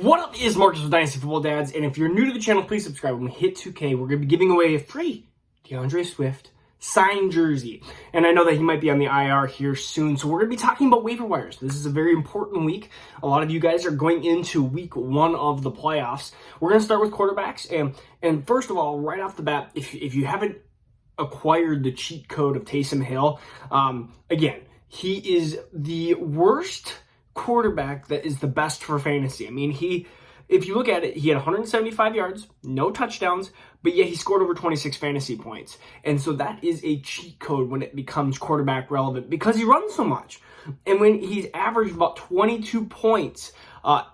What up is Marcus with Dynasty Football Dads, and if you're new to the channel, please subscribe. When we hit 2K, we're going to be giving away a free DeAndre Swift signed jersey. And I know that he might be on the IR here soon, so we're going to be talking about waiver wires. This is a very important week. A lot of you guys are going into week 1 of the playoffs. We're going to start with quarterbacks, and first of all, right off the bat, if you haven't acquired the cheat code of Taysom Hill, again, he is the worst quarterback that is the best for fantasy. I mean, if you look at it, he had 175 yards, no touchdowns, but yet he scored over 26 fantasy points. And so that is a cheat code when it becomes quarterback relevant because he runs so much. And when he's averaged about 22 points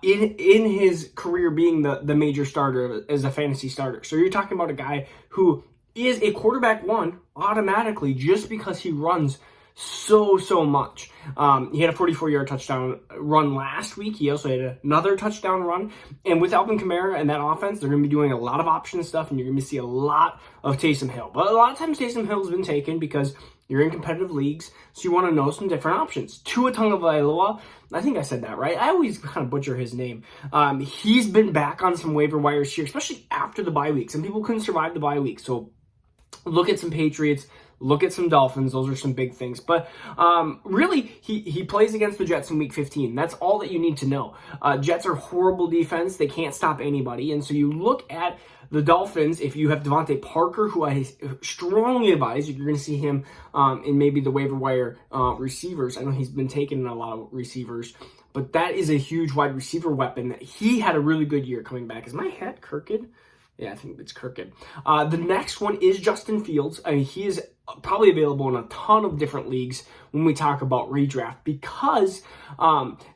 in his career being the major starter as a fantasy starter. So you're talking about a guy who is a quarterback one automatically just because he runs so much. He had a 44-yard touchdown run last week. He also had another touchdown run. And with Alvin Kamara and that offense, they're going to be doing a lot of option stuff, and you're going to see a lot of Taysom Hill. But a lot of times Taysom Hill has been taken because you're in competitive leagues, so you want to know some different options. Tua Tagovailoa, I think I said that right. I always kind of butcher his name. He's been back on some waiver wires here, especially after the bye week. Some people couldn't survive the bye week, so look at some Patriots, look at some Dolphins. Those are some big things. But really, he plays against the Jets in Week 15. That's all that you need to know. Jets are horrible defense. They can't stop anybody. And so you look at the Dolphins. If you have Devontae Parker, who I strongly advise, you're going to see him in maybe the waiver wire receivers. I know he's been taken in a lot of receivers. But that is a huge wide receiver weapon. He had a really good year coming back. Is my head crooked? Yeah, I think it's crooked. The next one is Justin Fields. I mean, he is probably available in a ton of different leagues when we talk about redraft because,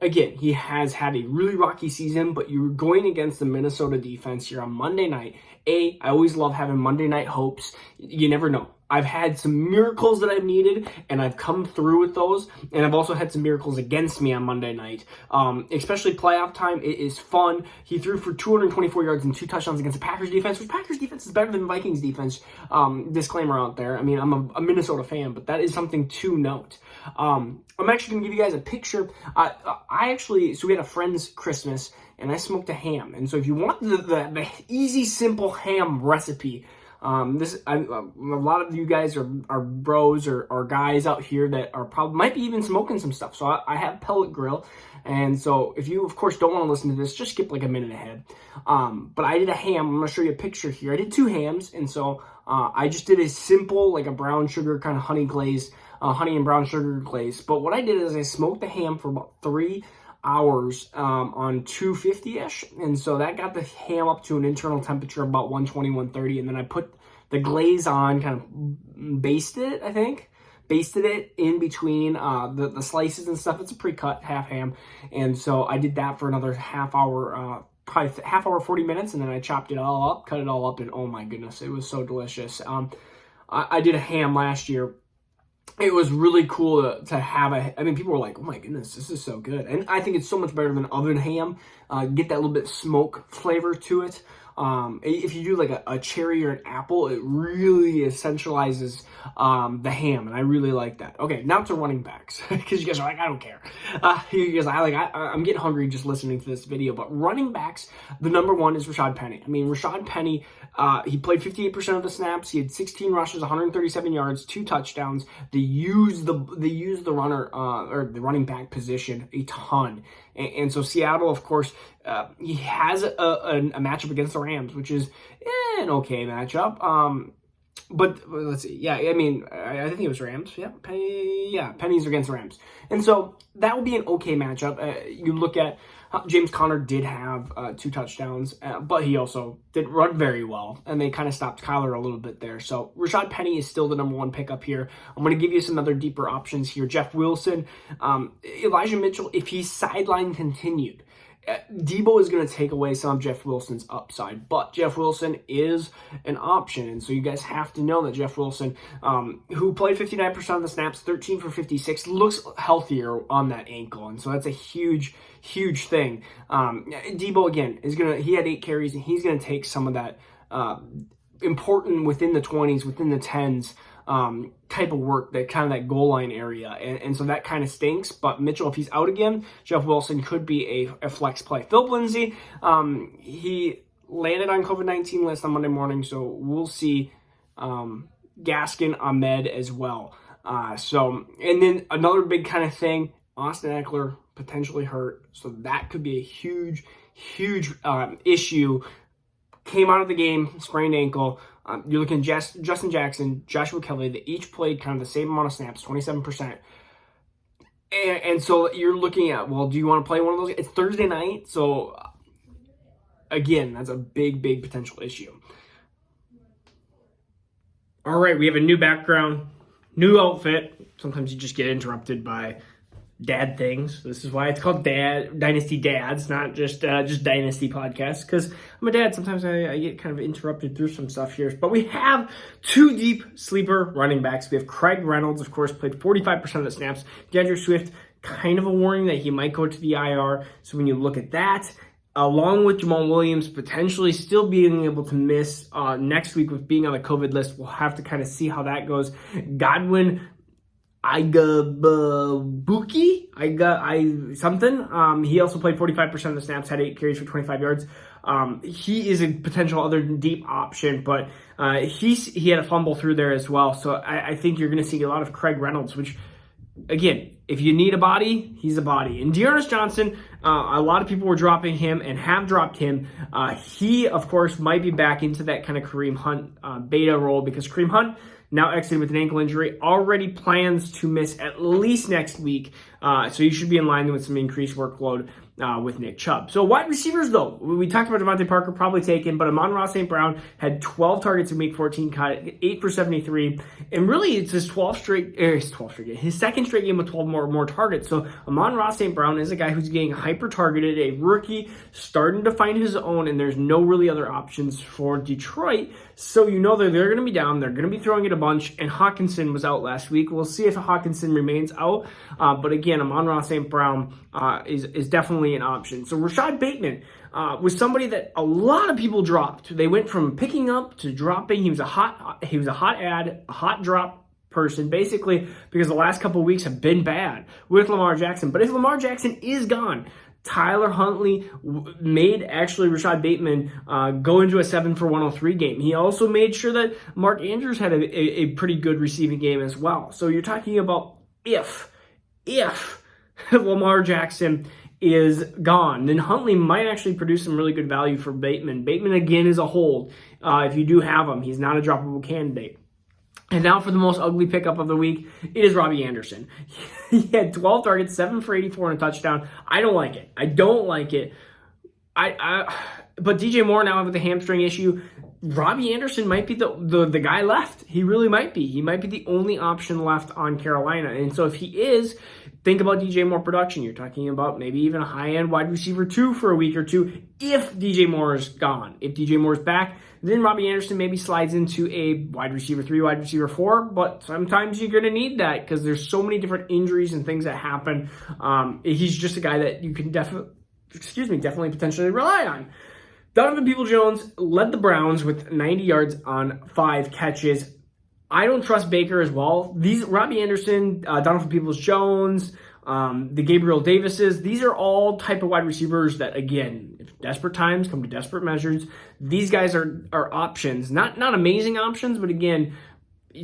again, he has had a really rocky season, but you're going against the Minnesota defense here on Monday night. I always love having Monday night hopes. You never know. I've had some miracles that I've needed, and I've come through with those, and I've also had some miracles against me on Monday night. Especially playoff time, it is fun. He threw for 224 yards and 2 touchdowns against the Packers defense, which Packers defense is better than Vikings defense. Disclaimer out there. I mean, I'm a Minnesota fan, but that is something to note. I'm actually going to give you guys a picture. So we had a friend's Christmas, and I smoked a ham. And so if you want the easy, simple ham recipe, a lot of you guys are bros or guys out here that are probably might be even smoking some stuff. So I have pellet grill, and so if you of course don't want to listen to this, just skip like a minute ahead. But I did a ham. I'm gonna show you a picture here. I did 2 hams, and so I just did a simple like a brown sugar kind of honey glaze, honey and brown sugar glaze. But what I did is I smoked the ham for about 3 hours on 250-ish, and so that got the ham up to an internal temperature of about 120, 130, and then I put the glaze on, kind of basted it in between the slices and stuff. It's a pre-cut half ham, and so I did that for another half hour, probably half hour, 40 minutes, and then I chopped it all up, cut it all up, and oh my goodness, it was so delicious. I did a ham last year. It was really cool to have I mean, people were like, oh my goodness, this is so good. And I think it's so much better than oven ham. Get that little bit smoke flavor to it. If you do like a cherry or an apple, it really essentializes the ham, and I really like that. Okay, now to running backs, because you guys are like, I don't care. You guys, I'm getting hungry just listening to this video. But running backs, the number one is Rashad Penny. I mean, Rashad Penny, he played 58% of the snaps. He had 16 rushes, 137 yards, 2 touchdowns. They use the runner or the running back position a ton. And so Seattle, of course, he has a matchup against the Rams, which is an okay matchup. But let's see. Yeah, I mean, I think it was Rams. Yeah, Penny's against the Rams. And so that will be an okay matchup. You look at James Conner did have 2 touchdowns, but he also didn't run very well, and they kind of stopped Kyler a little bit there. So Rashad Penny is still the number 1 pickup here. I'm going to give you some other deeper options here. Jeff Wilson, Elijah Mitchell, if he's sideline continued, Debo is going to take away some of Jeff Wilson's upside, but Jeff Wilson is an option, and so you guys have to know that Jeff Wilson, who played 59% of the snaps, 13 for 56, looks healthier on that ankle, and so that's a huge thing. Debo, again, he had 8 carries, and he's going to take some of that important within the 20s, within the 10s type of work, that kind of that goal line area. And so that kind of stinks. But Mitchell, if he's out again, Jeff Wilson could be a flex play. Philip Lindsay, he landed on COVID-19 list on Monday morning, so we'll see Gaskin, Ahmed as well. And then another big kind of thing, Austin Eckler potentially hurt, so that could be a huge issue. Came out of the game, sprained ankle. You're looking at Justin Jackson, Joshua Kelly, they each played kind of the same amount of snaps, 27%. And so you're looking at, well, do you want to play one of those? It's Thursday night, so again, that's a big potential issue. All right, we have a new background, new outfit. Sometimes you just get interrupted by dad things. This is why it's called Dynasty Dads, not just Dynasty Podcasts, because I'm a dad. Sometimes I get kind of interrupted through some stuff here. But we have two deep sleeper running backs. We have Craig Reynolds, of course, played 45% of the snaps. DeAndre Swift, kind of a warning that he might go to the IR. So when you look at that, along with Jamal Williams potentially still being able to miss next week with being on the COVID list, we'll have to kind of see how that goes. Godwin Igabuki, he also played 45% of the snaps, had 8 carries for 25 yards. He is a potential other deep option, but he had a fumble through there as well. So I think you're going to see a lot of Craig Reynolds, which, again, if you need a body, he's a body. And Dearness Johnson, a lot of people were dropping him and have dropped him. He, of course, might be back into that kind of Kareem Hunt beta role, because Kareem Hunt now exited with an ankle injury, already plans to miss at least next week. So you should be in line with some increased workload with Nick Chubb. So wide receivers, though, we talked about Devontae Parker, probably taken, but Amon-Ra St. Brown had 12 targets in week 14, caught 8 for 73. And really, it's his second straight game with 12 more targets. So Amon-Ra St. Brown is a guy who's getting hyper-targeted, a rookie starting to find his own, and there's no really other options for Detroit. So you know that they're going to be down. They're going to be throwing it a bunch, and Hawkinson was out last week. We'll see if Hawkinson remains out. But again, Amon-Ra St. Brown is definitely an option. So Rashad Bateman was somebody that a lot of people dropped. They went from picking up to dropping. He was a hot add, a hot drop person, basically, because the last couple of weeks have been bad with Lamar Jackson. But if Lamar Jackson is gone, Tyler Huntley made actually Rashad Bateman go into a 7 for 103 game. He also made sure that Mark Andrews had a pretty good receiving game as well. So you're talking about if Lamar Jackson is gone, then Huntley might actually produce some really good value for Bateman. Bateman, again, is a hold. If you do have him, he's not a droppable candidate. And now for the most ugly pickup of the week, it is Robbie Anderson. He had 12 targets, 7 for 84 and a touchdown. I don't like it. But DJ Moore now with the hamstring issue, Robbie Anderson might be the guy left. He really might be. He might be the only option left on Carolina. And so if he is, think about DJ Moore production. You're talking about maybe even a high-end wide receiver 2 for a week or two if DJ Moore is gone. If DJ Moore is back, then Robbie Anderson maybe slides into a wide receiver 3, wide receiver 4, but sometimes you're going to need that because there's so many different injuries and things that happen. He's just a guy that you can definitely potentially rely on. Donovan Peoples-Jones led the Browns with 90 yards on 5 catches. I don't trust Baker as well. Robbie Anderson, Donovan Peoples-Jones, the Gabriel Davises, these are all type of wide receivers that, again, if desperate times come to desperate measures, these guys are options. Not amazing options, but again,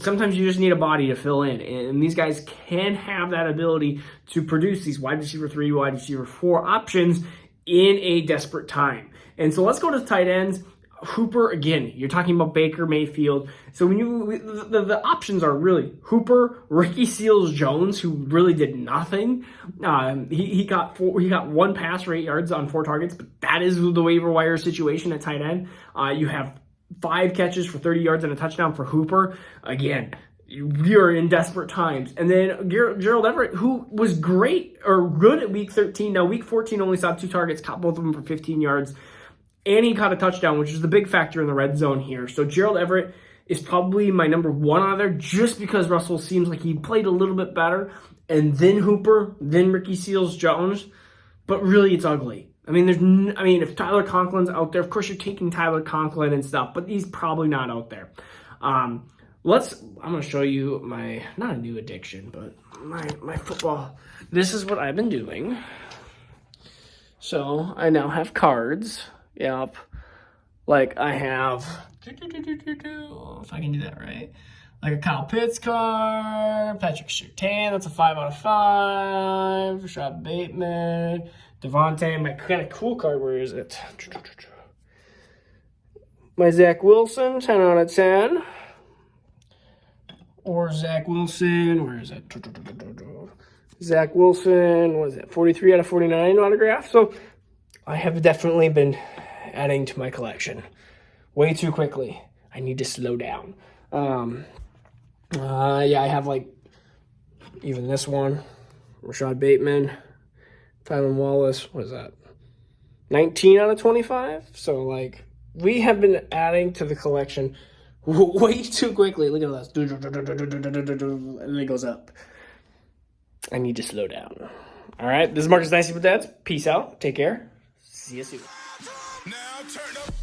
sometimes you just need a body to fill in. And these guys can have that ability to produce these wide receiver 3, wide receiver 4 options in a desperate time. And so let's go to the tight ends. Hooper, again, you're talking about Baker Mayfield. So when the options are really Hooper, Ricky Seals-Jones, who really did nothing. He got 1 pass for 8 yards on 4 targets, but that is the waiver wire situation at tight end. You have 5 catches for 30 yards and a touchdown for Hooper. Again, you're in desperate times. And then Gerald Everett, who was great or good at week 13. Now, week 14 only saw 2 targets, caught both of them for 15 yards. And he caught a touchdown, which is the big factor in the red zone here. So Gerald Everett is probably my number 1 out of there just because Russell seems like he played a little bit better. And then Hooper, then Ricky Seals-Jones. But really, it's ugly. If Tyler Conklin's out there, of course you're taking Tyler Conklin and stuff, but he's probably not out there. I'm going to show you my, not a new addiction, but my football. This is what I've been doing. So I now have cards. Yep. Like I have, if I can do that right, like a Kyle Pitts card, Patrick Surtain, that's a 5 out of 5, Rashad Bateman, Devontae, my kind of cool card, where is it? My Zach Wilson, 10 out of 10. Or Zach Wilson, where is it? Zach Wilson, what is it? 43 out of 49 autograph. So I have definitely been adding to my collection way too quickly. I need to slow down. Yeah, I have like even this one, Rashad Bateman, Tylan Wallace. What is that? 19 out of 25. So like we have been adding to the collection way too quickly. Look at this, and then it goes up. I need to slow down. All right, this is Marcus Dynasty with Dads. Peace out. Take care. See you soon. Now turn up.